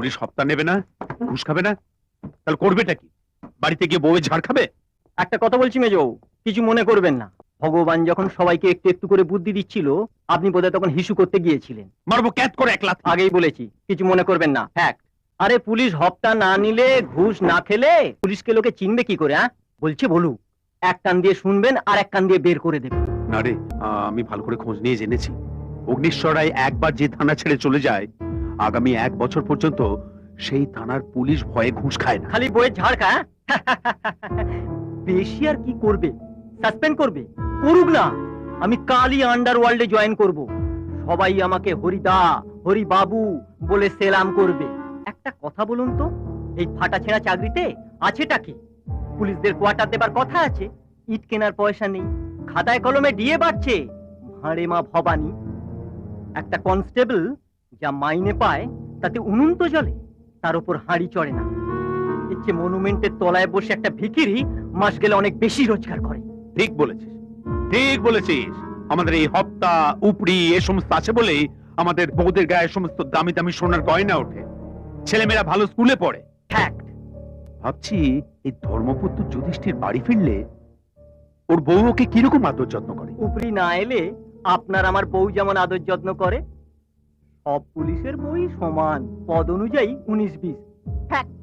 Police হপ্তা নেবে না, ঘুষ খাবে না, তাহলে করবেটা কি? বাড়িতে গিয়ে বউয়ের ঝাড় খাবে? একটা কথা বলছি মেজো, কিছু মনে করবেন না। ভগবান যখন সবাইকে একটু একটু করে বুদ্ধি দিচ্ছিল, আপনি বোধহয় তখন হিসু করতে গিয়েছিলেন। মারবো ক্যাত করে এক লাথ। আগেই বলেছি, কিছু মনে করবেন না, ফ্যাক্ট। আরে পুলিশ হপ্তা না নিলে, ঘুষ না খেলে পুলিশকে লোকে চিনবে কি করে? হ্যাঁ বলছি, বলুক। এক কান দিয়ে শুনবেন আর এক কান দিয়ে বের করে দেবেন। না রে, আমি ভালো করে খোঁজ নিয়ে জেনেছি, অগ্নিশ্বর রায় একবার যে থানা ছেড়ে চলে যায়, আগামী 1 বছর পর্যন্ত সেই থানার পুলিশ ভয়ে ঘুষ খায় না। খালি বইয়ের ঝাড় খা। বেশি আর কি করবে? সাসপেন্ড করবে? করুক না, আমি কালই আন্ডারওয়ার্ল্ডে জয়েন করব। সবাই আমাকে হরিদা, হরি বাবু বলে সেলাম করবে। একটা কথা বলুন তো, এই ফাটা ছেঁড়া চাকরিতে আছেটা কি? পুলিশদের কোয়ার্টার দেবার কথা আছে, ইট কেনার পয়সা নেই, খাতায় কলমে ডিএ বাড়ছে, ভাঁড়ে মা ভবানী। একটা কনস্টেবল যা মাইনে পায় তাতে উনুন তো জ্বলে, তার উপর হাঁড়ি চড়ে না। এর চেয়ে মনুমেন্টের তলায় বসে একটা ভিখিরি মাস গেলে অনেক বেশি রোজগার করে। ঠিক বলেছিস, ঠিক বলেছিস। আমাদের এই হপ্তা উপরি এ সমস্ত আছে বলেই আমাদের বউদের গায়ে সমস্ত দামি দামি সোনার গয়না ওঠে, ছেলেমেয়েরা ভালো স্কুলে পড়ে। ফ্যাক্ট। ভাবছি এই ধর্মপুত্র যুধিষ্ঠির বাড়ি ফিরলে ওর বউ ওকে কিরকম আদর যত্ন করে। উপরি না এলে আপনার আমার বউ যেমন আদর যত্ন করে, সব পুলিশের বই সমান, পদ অনুযায়ী 19-20। ফ্যাক্ট।